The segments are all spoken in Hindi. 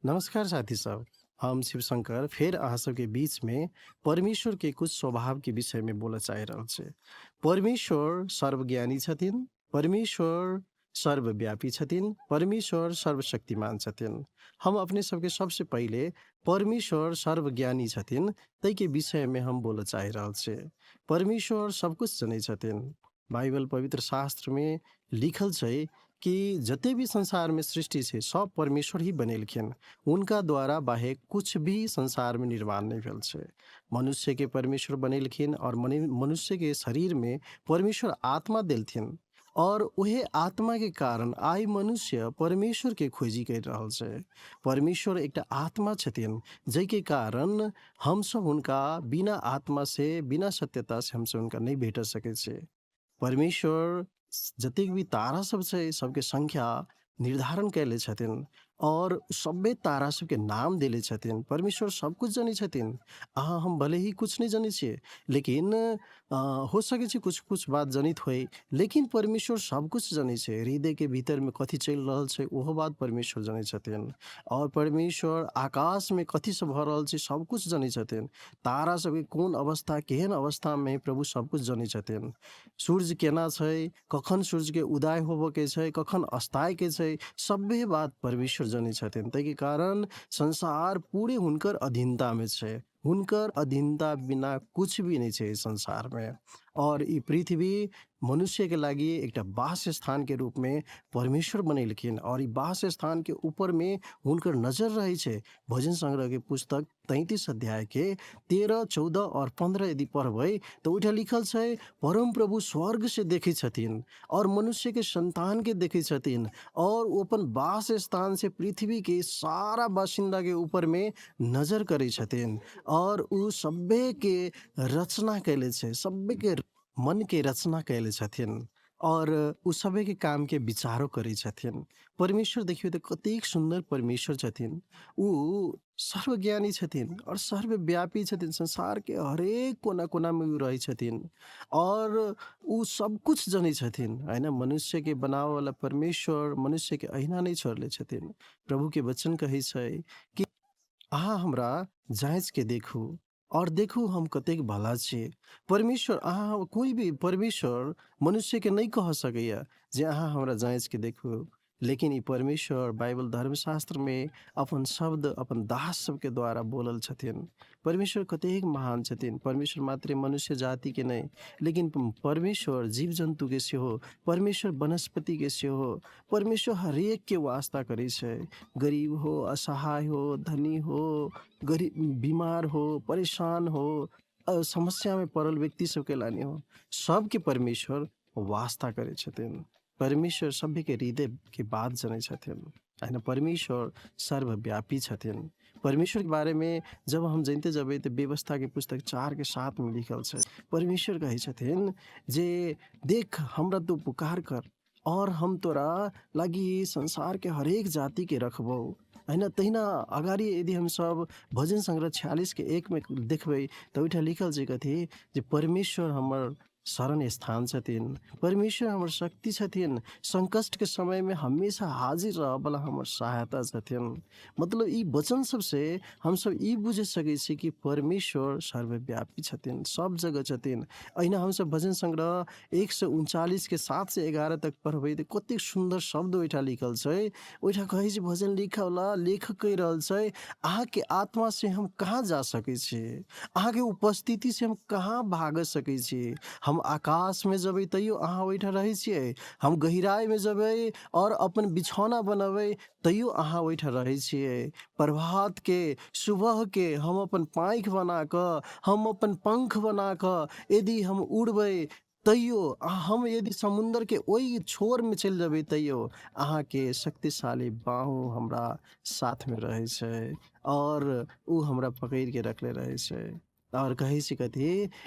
नमस्कार साथी सब। हम शिव शंकर फिर अहाँ सबके बीच में परमेश्वर के कुछ स्वभाव के विषय में बोलऽ चाहि रहल छै। परमेश्वर सर्वज्ञानी छथिन, परमेश्वर सर्वव्यापी छथिन, परमेश्वर सर्वशक्तिमान छथिन। हम अपने सबके सबसे पहिले परमेश्वर सर्वज्ञानी छथिन तै के विषय में हम बोलऽ चाहि रहल छै। परमेश्वर सब कुछ जनै छथिन। बाइबल पवित्र शास्त्र में लिखल छै कि जते भी संसार में सृष्टि छै सब परमेश्वर ही बनेलखिन। उनका द्वारा बाहेक कुछ भी संसार में निर्माण नहीं भेल छै। मनुष्य के परमेश्वर बनेलखिन और मनुष्य के शरीर में परमेश्वर आत्मा देलथिन और उहे आत्मा के कारण आई मनुष्य परमेश्वर के खोजी कर रहल छै। परमेश्वर एकटा आत्मा छथिन जै के कारण हम सब हुनका बिना आत्मा से बिना सत्यता से हम सब हुनका नहीं भेट सकै छै। परमेश्वर जतेक भी तारा सब छै सबके संख्या निर्धारण कैले छथिन और सभे तारा सबके नाम देले छथिन। परमेश्वर सब कुछ जानै छथिन। अहाँ हम भले ही कुछ नहीं जानै छियै लेकिन हो सकै छै कुछ-कुछ बात जनित होइ, लेकिन परमेश्वर सब कुछ जानै छै। हृदय के भीतर में कथी चलि रहल छै ओहो बात परमेश्वर जानै छथिन और परमेश्वर आकाश में कथी सब भ रहल छै सब कुछ जानै छथिन। तारा सबके कोन अवस्था केहन अवस्था में प्रभु सब कुछ जानै छथिन। सूर्य केना छै, कखन सूर्य के उदय होबो के छै, कखन अस्ताय के छै, सभे बात परमेश्वर जानै छथिन। तै के कारण संसार पूरे हुनकर अधीनता में छै। हुनकर अधीनता बिना कुछ भी नहीं छै इस संसार में और ई पृथ्वी मनुष्य के लागि एकटा वास स्थान के रूप में परमेश्वर बनेलखिन और ई वास स्थान के ऊपर में हुनकर नजर रहै छै। भजन संग्रह के पुस्तक 33 अध्याय के 13, 14 और 15 यदि पढ़बै तो ओइठा लिखल छै परम प्रभु स्वर्ग से देखै छथिन और मनुष्य के संतान के देखै छथिन और वो अपन वास स्थान से पृथ्वी के सारा बासिंदा के ऊपर में नजर करै छथिन और उ सभे के रचना कैले छै, सभे के मन के रचना कैले छथिन और उ सभे के काम के विचारो करै छथिन। परमेश्वर देखियो त कतेक सुन्दर परमेश्वर छथिन। उ सर्वज्ञानी छथिन और सर्वव्यापी छथिन। संसार के हरेक कोना-कोना में उ रहै छथिन और उ सब कुछ जानै छथिन, हैन? मनुष्य के बनावे वाला परमेश्वर मनुष्य के अहिना नहीं छोड़ले छथिन। प्रभु के वचन कहै छै कि अहाँ हमरा जाँच के देखू और देखू हम कतेक भला छी। परमेश्वर अहाँ कोई भी परमेश्वर मनुष्य के नहीं कह सकैया जे अहाँ हमरा जाँच के देखू। लेकिन ई परमेश्वर बाइबल धर्मशास्त्र में अपन शब्द अपन दास सबके द्वारा बोलल छथिन। परमेश्वर कतेक महान छथिन। परमेश्वर मात्रै मनुष्य जाति के नहीं लेकिन परमेश्वर जीव-जन्तु के सेहो, परमेश्वर वनस्पति के सेहो, परमेश्वर हरेक के वास्ता करै छै। गरीब हो, असहाय हो, धनी हो, बीमार हो, परेशान हो, समस्या में पड़ल व्यक्ति सबके लाने हो, सबके परमेश्वर वास्ता करे छथिन। परमेश्वर सभे के हृदय के बात जानै छथिन, हैन? परमेश्वर सर्वव्यापी छथिन। परमेश्वर के बारे में जब हम जानते जबै त व्यवस्था के पुस्तक 4 के 7 में लिखल छै। परमेश्वर कहै छथिन जे देख हमरा तू पुकार कर और हम तोरा लागी संसार के हरेक जाति के रखबौ, हैन? तहिना अगाडि यदि हम सब भजन संग्रह 46 के 1 में देखबै त ओइठा लिखल छै कथी जे परमेश्वर हमर शरण स्थान छथिन, परमेश्वर हमर शक्ति छथिन, संकट के समय में हमेशा हाजिर रहबला हमर सहायता छथिन। मतलब ई वचन सब से हम सब ई बुझे सकै छी कि परमेश्वर सर्वव्यापी छथिन, सब जगह छथिन। अहिना हम सब भजन संग्रह 139 के 7 से 11 तक पढ़बै त कतेक सुन्दर शब्द ओइठा लिखल छै। ओइठा कहै छै भजन लिखवला लेखक कहि रहल छै अहाँ के आत्मा से हम कहाँ जा सकै छी, अहाँ के उपस्थिति से हम कहाँ भाग सकै छी। हम आकाश में जबै तैयो अहाँ ओइठा रहै छियै, हम गहिराई में जबै और अपन बिछौना बनबै तैयो अहाँ ओइठा रहै छियै। प्रभात के, सुबह के हम अपन पाँख बना क, हम अपन पंख बना क यदि हम उड़बै तैयो हम यदि समुंदर के ओइ छोर में चलि जेबै तैयो अहाँ के शक्तिशाली बाहु हमरा साथ में रहै छै और उ हमरा पकड़ के रखले रहै छै। और कहै छै कथी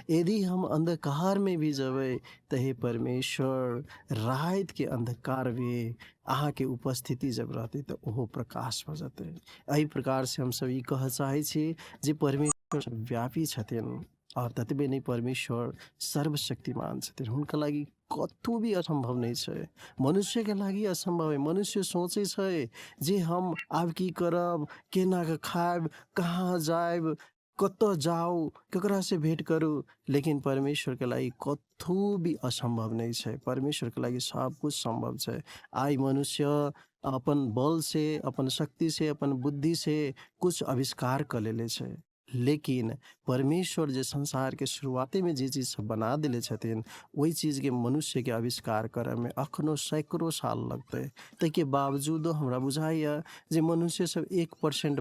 यदि हम अंधकार में भी जबै त हे परमेश्वर रात के अंधकार में अहाँ के उपस्थिति जब रहतै त ओहो प्रकाश भ जेतै। एही प्रकार से हम सब ई कह चाहै छी जे परमेश्वर व्यापी छथिन और ततबे नहीं परमेश्वर सर्वशक्तिमान छथिन। हुनका लागि कतहु भी असंभव नहीं छै। मनुष्य के लागि असंभव है। मनुष्य सोचे छै जे हम आब की करब, केना के खायब, कहाँ जायब, कतऽ जाउ, केकरा से भेंट करू, लेकिन परमेश्वर के लागि कतहु भी असंभव नहीं छै। परमेश्वर के लागि सब कुछ संभव छै। आइ मनुष्य अपन बल से, अपन शक्ति से, अपन बुद्धि से कुछ आविष्कार कर लेले छै। लेकिन परमेश्वर जे संसार के शुरुआते में जे चीज सब बना देले छथिन, वही चीज के मनुष्य के आविष्कार करे में अखनो सैकड़ों साल लगतै। ताहिके बावजूदो हमरा बुझाइए जे मनुष्य सब 1%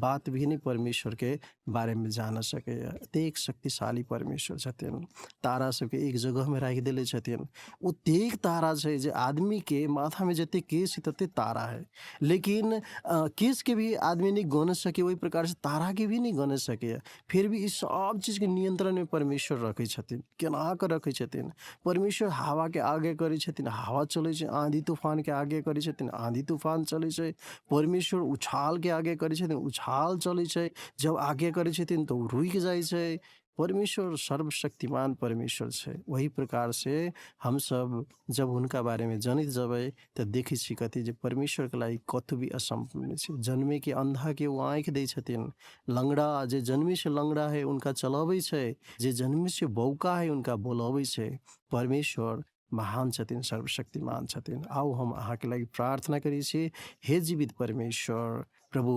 बात भी नहीं परमेश्वर के बारे में जान सकैए। एतेक शक्तिशाली परमेश्वर छथिन। तारा सबके एक जगह में राखि देले छथिन। ओतेक तारा छै जे आदमी के माथा में जते केश है तते तारा है। लेकिन केश के भी आदमी नहीं गन सके, वही प्रकार से तारा के भी नहीं गन सके। फिर भी इस सब चीज के नियंत्रण में परमेश्वर रखे छथिन। केना के रखे छथिन? परमेश्वर हवा के आगे करे छथिन, हवा चले छै। आंधी तूफान के आगे करे छथिन, आंधी तूफान चले छै। परमेश्वर उछाल के आगे करे छथिन, उछाल चले छै। जब आगे करे छथिन तो रुक जाए छै। परमेश्वर सर्वशक्तिमान परमेश्वर छै। वही प्रकार से हम सब जब हुनका बारे में जानित जबै त देखै छी कथी जे परमेश्वर के लागि कतहु भी असंभव नहीं छै। जन्मे के अंधा के वो आँख दै छथिन। लंगड़ा जे जन्मे से लंगड़ा है उनका चलाबै छै। जे जन्मे से बौका है उनका बोलाबै छै। परमेश्वर महान छथिन, सर्वशक्तिमान छथिन। आओ हम अहाँ के लागि प्रार्थना करी छी। हे जीवित परमेश्वर प्रभु,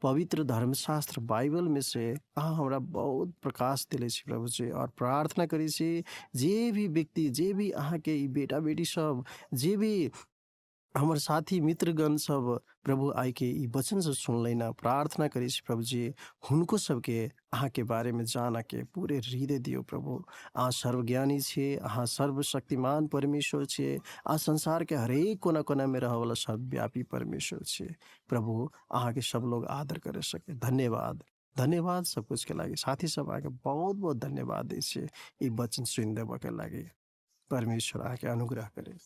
पवित्र धर्मशास्त्र बाइबल में से अहाँ हमरा बहुत प्रकाश दिले छी प्रभु जी। और प्रार्थना करी छी जे भी व्यक्ति, जे भी अहाँ के ई बेटा बेटी सब, जे भी हमर साथी मित्रगण सब प्रभु आई के ई वचन सब सुनलै ना, प्रार्थना करी छी प्रभु जी हुनको सबके अहाँ के बारे में जाना के पूरे हृदय दियो प्रभु। अहाँ सर्वज्ञानी छे, अहाँ सर्वशक्तिमान परमेश्वर छे। अहाँ संसार के हरेक कोना कोना में रह वाला सर्वव्यापी परमेश्वर छे। प्रभु अहाँ के सब लोग आदर करे सके। धन्यवाद, धन्यवाद सब कुछ के लागि। साथी सब अहाँ के बहुत बहुत धन्यवाद दै छे ई वचन सुन देबऽ के लागि। परमेश्वर अहाँ के अनुग्रह करे।